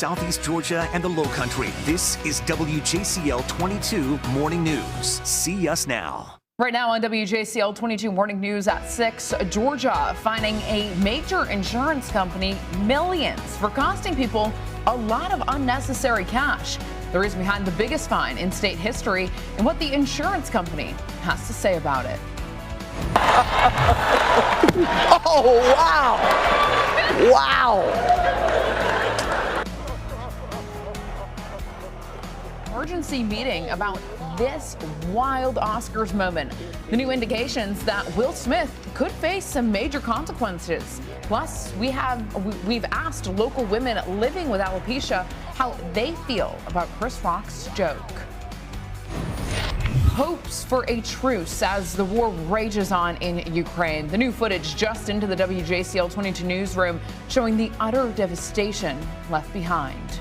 Southeast Georgia and the Lowcountry. This is WJCL 22 Morning News. See us now. Right now on WJCL 22 Morning News at 6, Georgia fining a major insurance company millions for costing people a lot of unnecessary cash. The reason behind the biggest fine in state history and what the insurance company has to say about it. Oh, wow. Wow. Emergency meeting about this wild Oscars moment. The new indications that Will Smith could face some major consequences. Plus, we've asked local women living with alopecia how they feel about Chris Rock's joke. Hopes for a truce as the war rages on in Ukraine. The new footage just into the WJCL 22 newsroom showing the utter devastation left behind.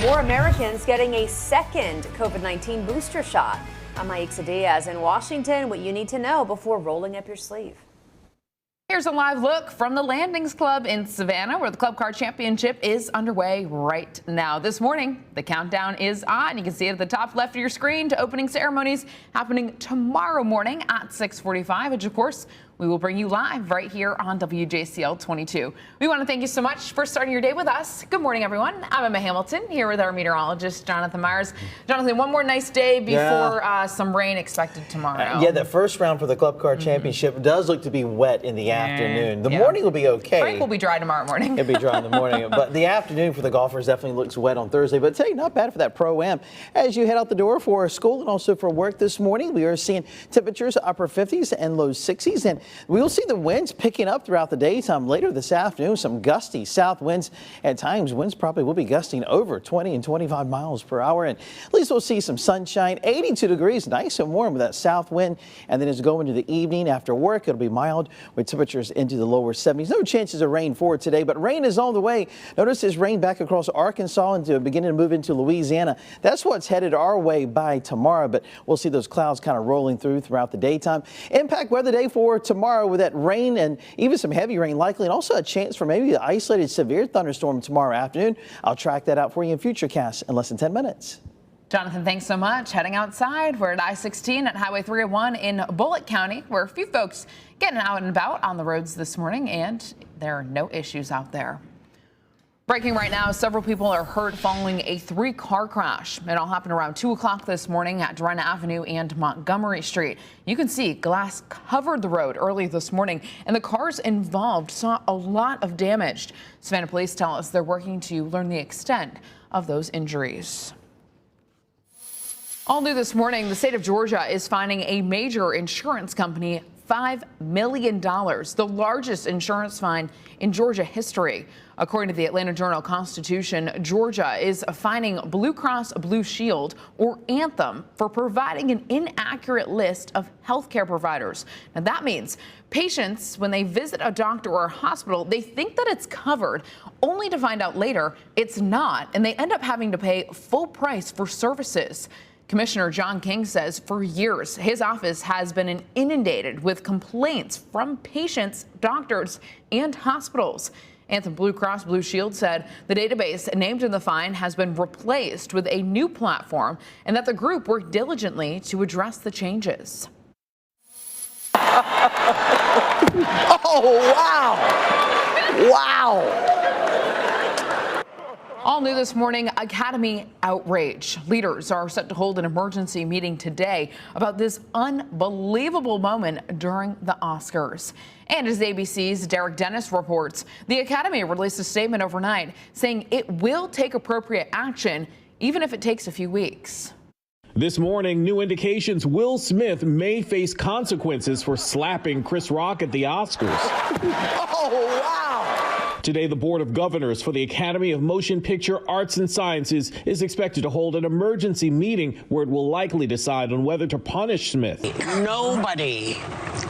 More Americans getting a second COVID-19 booster shot. I'm Aixa Diaz in Washington. What you need to know before rolling up your sleeve. Here's a live look from the Landings Club in Savannah, where the Club Car Championship is underway right now. This morning, the countdown is on. You can see it at the top left of your screen to opening ceremonies happening tomorrow morning at 6:45, which, of course, we will bring you live right here on WJCL 22. We want to thank you so much for starting your day with us. Good morning, everyone. I'm Emma Hamilton here with our meteorologist, Jonathan Myers. Jonathan, one more nice day before some rain expected tomorrow. Yeah, that first round for the Club Car Championship does look to be wet in the afternoon. The morning will be okay. Frank will be dry tomorrow morning. It'll be dry in the morning. But the afternoon for the golfers definitely looks wet on Thursday. But today, not bad for that Pro-Am. As you head out the door for school and also for work this morning, we are seeing temperatures upper 50s and low 60s. And we will see the winds picking up throughout the daytime. Later this afternoon, some gusty south winds at times. Winds probably will be gusting over 20 and 25 miles per hour. And at least we'll see some sunshine, 82 degrees, nice and warm with that south wind. And then as we go into the evening after work, it'll be mild with temperatures into the lower 70s. No chances of rain for today, but rain is on the way. Notice this rain back across Arkansas and beginning to move into Louisiana. That's what's headed our way by tomorrow, but we'll see those clouds kind of rolling throughout the daytime. Impact weather day for tomorrow with that rain and even some heavy rain likely, and also a chance for maybe an isolated severe thunderstorm tomorrow afternoon. I'll track that out for you in future casts in less than 10 minutes. Jonathan, thanks so much. Heading outside, we're at I-16 at Highway 301 in Bullitt County, where a few folks getting out and about on the roads this morning, and there are no issues out there. Breaking right now, several people are hurt following a 3-car crash. It all happened around 2 o'clock this morning at Drenna Avenue and Montgomery Street. You can see glass covered the road early this morning, and the cars involved saw a lot of damage. Savannah police tell us they're working to learn the extent of those injuries. All new this morning, the state of Georgia is fining a major insurance company $5 million, the largest insurance fine in Georgia history. According to the Atlanta Journal-Constitution, Georgia is fining Blue Cross Blue Shield, or Anthem, for providing an inaccurate list of healthcare providers. Now that means patients, when they visit a doctor or a hospital, they think that it's covered, only to find out later it's not, and they end up having to pay full price for services. Commissioner John King says for years, his office has been inundated with complaints from patients, doctors, and hospitals. Anthem Blue Cross Blue Shield said the database named in the fine has been replaced with a new platform and that the group worked diligently to address the changes. Oh, wow. Wow. All new this morning, Academy outrage. Leaders are set to hold an emergency meeting today about this unbelievable moment during the Oscars. And as ABC's Derek Dennis reports, the Academy released a statement overnight saying it will take appropriate action, even if it takes a few weeks. This morning, new indications Will Smith may face consequences for slapping Chris Rock at the Oscars. Oh, wow. Today, the Board of Governors for the Academy of Motion Picture Arts and Sciences is expected to hold an emergency meeting where it will likely decide on whether to punish Smith. Nobody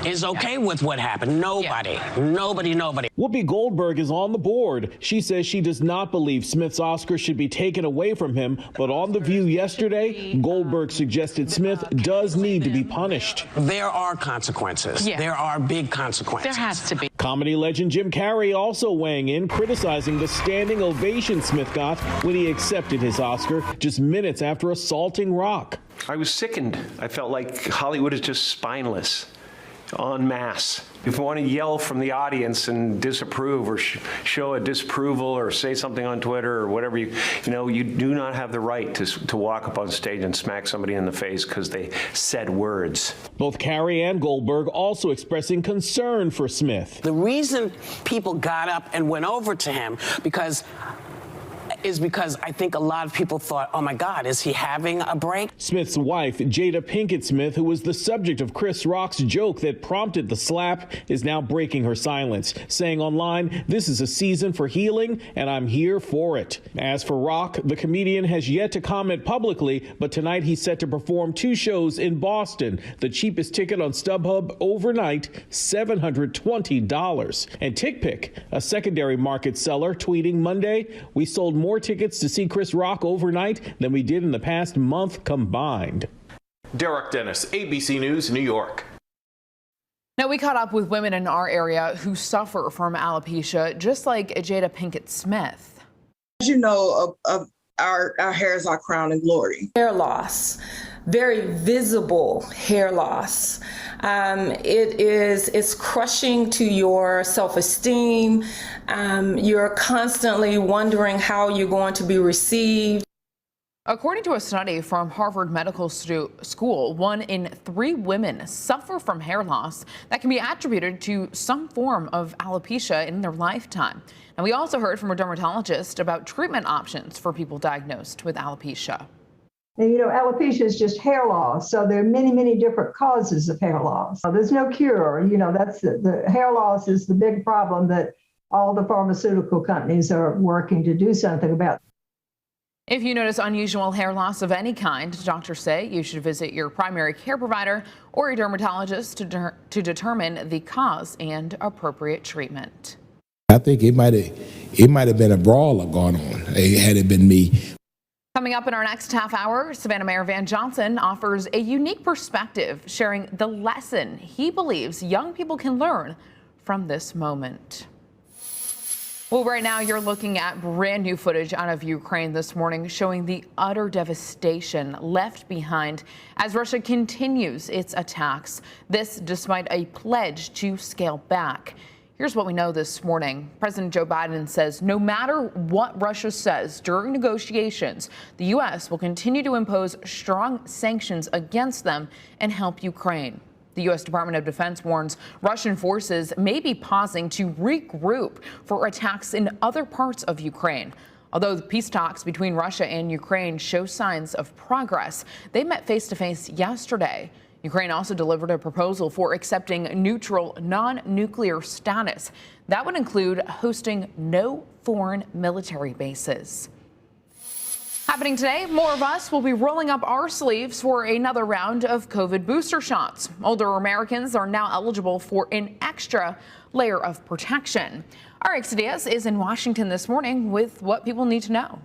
is okay with what happened. Nobody. Nobody. Whoopi Goldberg is on the board. She says she does not believe Smith's Oscar should be taken away from him, but on The View yesterday, Goldberg suggested Smith does need to be punished. There are consequences. There are big consequences. There has to be. Comedy legend Jim Carrey also weighing in, criticizing the standing ovation Smith got when he accepted his Oscar just minutes after assaulting Rock. I was sickened. I felt like Hollywood is just spineless, en masse. If you want to yell from the audience and disapprove or show a disapproval or say something on Twitter or whatever, you do not have the right to walk up on stage and smack somebody in the face because they said words. Both Carrey and Goldberg also expressing concern for Smith. The reason people got up and went over to him is because I think a lot of people thought, oh my God, is he having a break? Smith's wife, Jada Pinkett Smith, who was the subject of Chris Rock's joke that prompted the slap, is now breaking her silence, saying online, "This is a season for healing, and I'm here for it." As for Rock, the comedian has yet to comment publicly, but tonight he's set to perform 2 shows in Boston. The cheapest ticket on StubHub overnight, $720. And TickPick, a secondary market seller, tweeting Monday, "We sold more tickets to see Chris Rock overnight than we did in the past month combined." Derek Dennis, ABC News, New York. Now, we caught up with women in our area who suffer from alopecia, just like Jada Pinkett Smith. As you know, our hair is our crown and glory. Hair loss, very visible hair loss. It's crushing to your self-esteem. You're constantly wondering how you're going to be received. According to a study from Harvard Medical School, 1 in 3 women suffer from hair loss that can be attributed to some form of alopecia in their lifetime. And we also heard from a dermatologist about treatment options for people diagnosed with alopecia. And, alopecia is just hair loss. So there are many, many different causes of hair loss. There's no cure. That's the hair loss is the big problem that all the pharmaceutical companies are working to do something about. If you notice unusual hair loss of any kind, doctors say you should visit your primary care provider or a dermatologist to determine the cause and appropriate treatment. I think it might have been a brawler going on had it been me. Coming up in our next half hour, Savannah Mayor Van Johnson offers a unique perspective, sharing the lesson he believes young people can learn from this moment. Well, right now you're looking at brand new footage out of Ukraine this morning showing the utter devastation left behind as Russia continues its attacks. This despite a pledge to scale back. Here's what we know this morning. President Joe Biden says no matter what Russia says during negotiations, the U.S. will continue to impose strong sanctions against them and help Ukraine. The U.S. Department of Defense warns Russian forces may be pausing to regroup for attacks in other parts of Ukraine. Although the peace talks between Russia and Ukraine show signs of progress, they met face-to-face yesterday. Ukraine also delivered a proposal for accepting neutral, non-nuclear status. That would include hosting no foreign military bases. Happening today, more of us will be rolling up our sleeves for another round of COVID booster shots. Older Americans are now eligible for an extra layer of protection. RX Diaz is in Washington this morning with what people need to know.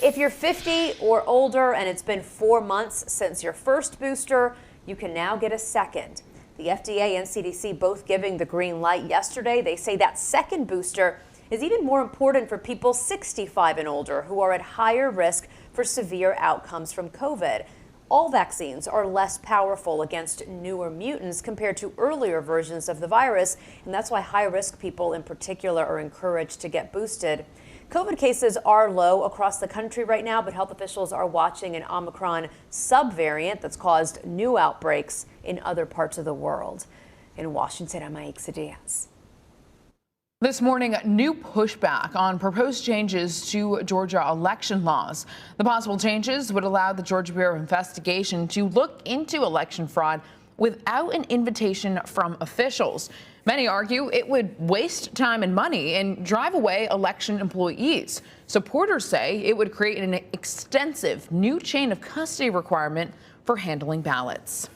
If you're 50 or older and it's been 4 months since your first booster, you can now get a second. The FDA and CDC both giving the green light yesterday. They say that second booster is even more important for people 65 and older who are at higher risk for severe outcomes from COVID. All vaccines are less powerful against newer mutants compared to earlier versions of the virus, and that's why high-risk people in particular are encouraged to get boosted. COVID cases are low across the country right now, but health officials are watching an Omicron subvariant that's caused new outbreaks in other parts of the world. In Washington, I'm Aixa Diaz. This morning, new pushback on proposed changes to Georgia election laws. The possible changes would allow the Georgia Bureau of Investigation to look into election fraud without an invitation from officials. Many argue it would waste time and money and drive away election employees. Supporters say it would create an extensive new chain of custody requirement for handling ballots.